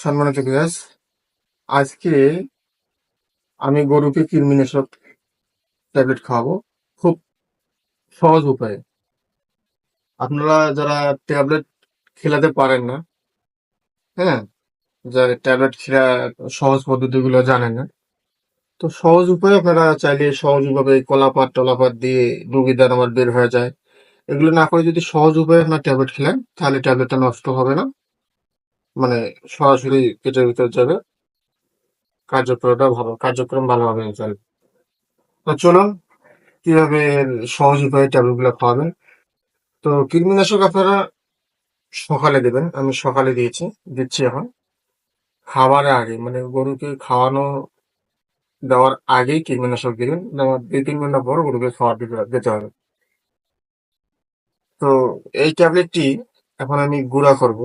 সম্মানিত ভিউয়ার্স, আজকে আমি গরুকে কৃমিনাশক ট্যাবলেট খাওয়াবো খুব সহজ উপায়ে। আপনারা যারা ট্যাবলেট খেলাতে পারেন না, হ্যাঁ, যারা ট্যাবলেট খেলা সহজ পদ্ধতিগুলো জানেন না, তো সহজ উপায়ে আপনারা চাইলে সহজ উপায়ে কলাপাত টলাপাত দিয়ে রোগীদের আমার বের হয়ে যায়। এগুলো না করে যদি সহজ উপায়ে আপনার ট্যাবলেট খেলেন তাহলে ট্যাবলেটটা নষ্ট হবে না, মানে সরাসরি পেটের ভিতর যাবে, কার্যক্রম ভালোভাবে চলবে। তো চলুন কিভাবে সহজ উপায়ে ট্যাবলেট গুলো খাওয়াবেন। তো কৃমিনাশক আপনারা সকালে দেবেন, আমি সকালে দিচ্ছি এখন। খাবারের আগে মানে গরুকে দেওয়ার আগেই কৃমিনাশক দিবেন, দেওয়ার 2-3 ঘন্টা পর গরুকে দিতে হবে। তো এই ট্যাবলেটটি এখন আমি গুঁড়া করব।